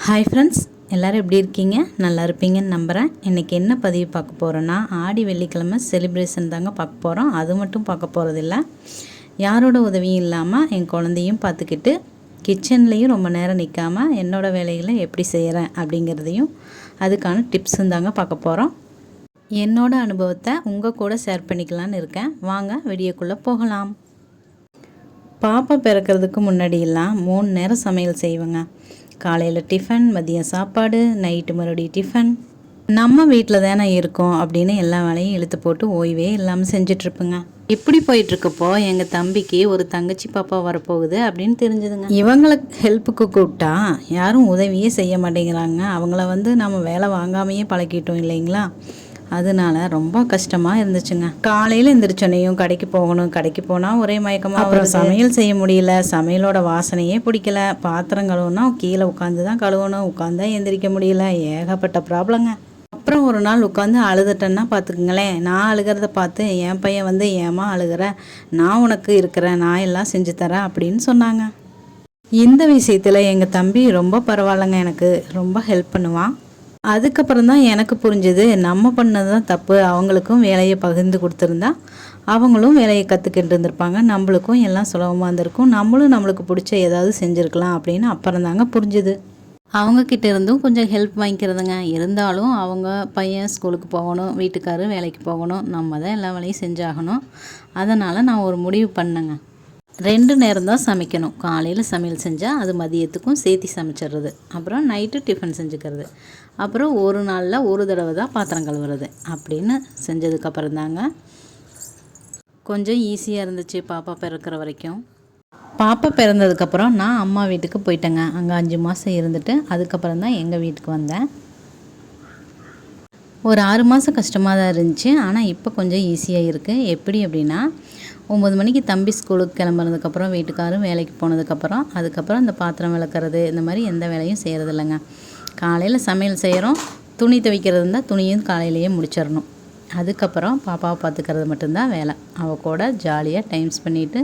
Hi friends, எல்லோரும் எப்படி இருக்கீங்க? நல்லா இருப்பீங்கன்னு நம்புகிறேன். இன்றைக்கி என்ன பதிவு பார்க்க போகிறோன்னா, ஆடி வெள்ளிக்கிழமை செலிப்ரேஷன் தாங்க பார்க்க போகிறோம். அது மட்டும் பார்க்க போகிறதில்ல, யாரோட உதவியும் இல்லாமல் என் குழந்தையும் பார்த்துக்கிட்டு கிச்சன்லேயும் ரொம்ப நேரம் நிற்காமல் என்னோடய வேலைகளை எப்படி செய்கிறேன் அப்படிங்கிறதையும் அதுக்கான டிப்ஸும் தாங்க பார்க்க போகிறோம். என்னோடய அனுபவத்தை உங்கள் கூட ஷேர் பண்ணிக்கலான்னு இருக்கேன். வாங்க வீடியோக்குள்ளே போகலாம். பாப்பா பிறக்கிறதுக்கு முன்னாடியெல்லாம் 3 நேரம் சமையல் செய்வேங்க. காலையில் டிஃபன், மதியம் சாப்பாடு, நைட்டு மறுபடியும் டிஃபன். நம்ம வீட்டில் தானே இருக்கோம் அப்படின்னு எல்லா வேலையும் இழுத்து போட்டு ஓய்வே இல்லாமல் செஞ்சிட்ருப்பேங்க. இப்படி போயிட்டுருக்கப்போ எங்கள் தம்பிக்கு ஒரு தங்கச்சி பாப்பா வரப்போகுது அப்படின்னு தெரிஞ்சுதுங்க. இவங்களை ஹெல்ப்புக்கு கூப்பிட்டா யாரும் உதவியே செய்ய மாட்டேங்கிறாங்க. அவங்கள நம்ம வேலை வாங்காமையே பழக்கிட்டோம் இல்லைங்களா? அதனால ரொம்ப கஷ்டமாக இருந்துச்சுங்க. காலையில் எந்திரிச்சோன்னையும் கடைக்கு போகணும். கடைக்கு போனால் ஒரே மயக்கமாக, அப்புறம் சமையல் செய்ய முடியல. சமையலோட வாசனையே பிடிக்கல. பாத்திரம் கழுவுனா கீழே உட்காந்து தான் கழுவணும். உட்காந்தா எந்திரிக்க முடியல. ஏகப்பட்ட ப்ராப்ளங்க. அப்புறம் ஒரு நாள் உட்காந்து அழுதுட்டேன்னா பார்த்துக்குங்களேன். நான் அழுகிறத பார்த்து என் பையன் ஏமா அழுகிற, நான் உனக்கு இருக்கிறேன், நான் எல்லாம் செஞ்சு தரேன் அப்படின்னு சொன்னாங்க. இந்த விஷயத்தில் எங்கள் தம்பி ரொம்ப பரவாயில்லைங்க. எனக்கு ரொம்ப ஹெல்ப் பண்ணுவான். அதுக்கப்புறம் தான் எனக்கு புரிஞ்சுது, நம்ம பண்ணது தான் தப்பு. அவங்களுக்கும் வேலையை பகிர்ந்து கொடுத்துருந்தா அவங்களும் வேலையை கற்றுக்கிட்டு இருந்திருப்பாங்க. நம்மளுக்கும் எல்லாம் சுலபமாக இருந்திருக்கும். நம்மளுக்கு பிடிச்ச ஏதாவது செஞ்சுருக்கலாம் அப்படின்னு அப்புறம் தாங்க புரிஞ்சுது. அவங்கக்கிட்ட இருந்தும் கொஞ்சம் ஹெல்ப் வாங்கிக்கிறதுங்க. இருந்தாலும் அவங்க பையன் ஸ்கூலுக்கு போகணும், வீட்டுக்காரர் வேலைக்கு போகணும், நம்ம தான் எல்லா வேலையும் செஞ்சாகணும். அதனால் நான் ஒரு முடிவு பண்ணேங்க. 2 நேரம் தான் சமைக்கணும். காலையில் சமையல் செஞ்சால் அது மதியத்துக்கும் சேர்த்து சமைச்சிடுறது. அப்புறம் நைட்டு டிஃபன் செஞ்சுக்கிறது. அப்புறம் ஒரு நாளில் ஒரு தடவை தான் பாத்திரம் கழுவுறது அப்படின்னு செஞ்சதுக்கப்புறம் தாங்க கொஞ்சம் ஈஸியாக இருந்துச்சு பாப்பா பிறக்கிற வரைக்கும். பாப்பா பிறந்ததுக்கப்புறம் நான் அம்மா வீட்டுக்கு போயிட்டேங்க. அங்கே 5 மாதம் இருந்துட்டு அதுக்கப்புறம் தான் எங்கள் வீட்டுக்கு வந்தேன். ஒரு 6 மாதம் கஷ்டமாக தான் இருந்துச்சு. ஆனால் இப்போ கொஞ்சம் ஈஸியாக இருக்குது. எப்படி அப்படின்னா, 9 மணிக்கு தம்பி ஸ்கூலுக்கு கிளம்புனதுக்கப்புறம், வீட்டுக்காரும் வேலைக்கு போனதுக்கப்புறம், அதுக்கப்புறம் இந்த பாத்திரம் விளக்குறது இந்த மாதிரி எந்த வேலையும் செய்கிறது இல்லைங்க. காலையில் சமையல் செய்கிறோம், துணி துவைக்கிறது இருந்தால் துணியும் காலையிலேயே முடிச்சிடணும். அதுக்கப்புறம் பாப்பாவை பார்த்துக்கிறது மட்டும்தான் வேலை. அவள் கூட ஜாலியாக டைம் பண்ணிவிட்டு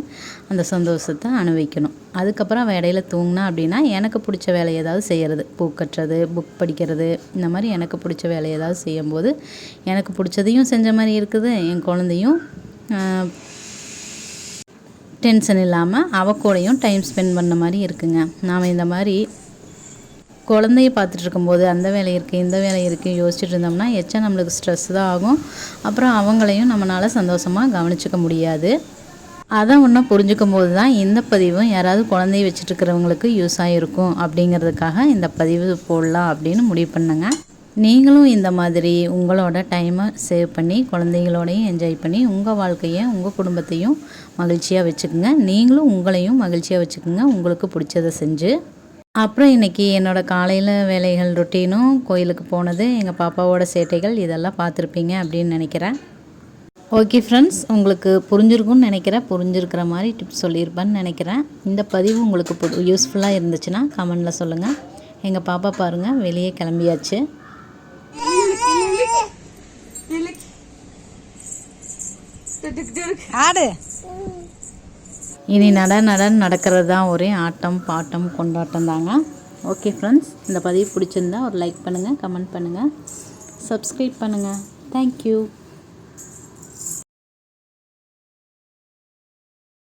அந்த சந்தோஷத்தை அனுபவிக்கணும். அதுக்கப்புறம் அவள் இடையில தூங்கினா அப்படின்னா எனக்கு பிடிச்ச வேலை ஏதாவது செய்கிறது. பூ கட்டுறது, புக் படிக்கிறது, இந்த மாதிரி எனக்கு பிடிச்ச வேலை ஏதாவது செய்யும்போது எனக்கு பிடிச்சதையும் செஞ்ச மாதிரி இருக்குது. என் குழந்தையும் டென்ஷன் இல்லாமல் அவள் கூடயும் டைம் ஸ்பெண்ட் பண்ண மாதிரி இருக்குங்க. நாம் இந்த மாதிரி குழந்தைய பார்த்துட்டு இருக்கும்போது அந்த வேலை இருக்குது, இந்த வேலை இருக்குது யோசிச்சுட்டு இருந்தோம்னா நம்மளுக்கு ஸ்ட்ரெஸ் தான் ஆகும். அப்புறம் அவங்களையும் நம்மளால் சந்தோஷமாக கவனிச்சிக்க முடியாது. அதை ஒன்றும் புரிஞ்சுக்கும் போது தான் இந்த பதிவும் யாராவது குழந்தைய வச்சுட்டுருக்கிறவங்களுக்கு யூஸ் ஆகிருக்கும் அப்படிங்கிறதுக்காக இந்த பதிவு போடலாம் அப்படின்னு முடிவு பண்ணுங்க. நீங்களும் இந்த மாதிரி உங்களோட டைமை சேவ் பண்ணி குழந்தைகளோடையும் என்ஜாய் பண்ணி உங்கள் வாழ்க்கையை, உங்கள் குடும்பத்தையும் மகிழ்ச்சியாக வச்சுக்கோங்க. நீங்களும் உங்களையும் மகிழ்ச்சியாக வச்சுக்கோங்க, உங்களுக்கு பிடிச்சதை செஞ்சு. அப்புறம் இன்றைக்கி என்னோடய காலையில் வேலைகள் ரொட்டீனும், கோயிலுக்கு போனது, எங்கள் பாப்பாவோட சேட்டைகள் இதெல்லாம் பார்த்துருப்பீங்க அப்படின்னு நினைக்கிறேன். ஓகே ஃப்ரெண்ட்ஸ், உங்களுக்கு புரிஞ்சிருக்கும்னு நினைக்கிறேன். புரிஞ்சிருக்கிற மாதிரி டிப்ஸ் சொல்லியிருப்பேன்னு நினைக்கிறேன். இந்த பதிவு உங்களுக்கு யூஸ்ஃபுல்லாக இருந்துச்சுன்னா கமெண்டில் சொல்லுங்கள். எங்கள் பாப்பா பாருங்கள் வெளியே கிளம்பியாச்சு. ஆடு இனி நடக்கிறது தான் ஒரே ஆட்டம் பாட்டம் கொண்டாட்டம் தாங்க. ஓகே ஃப்ரெண்ட்ஸ், இந்த பதிவு பிடிச்சிருந்தா ஒரு லைக் பண்ணுங்கள், கமெண்ட் பண்ணுங்கள், சப்ஸ்கிரைப் பண்ணுங்கள். தேங்க்யூ.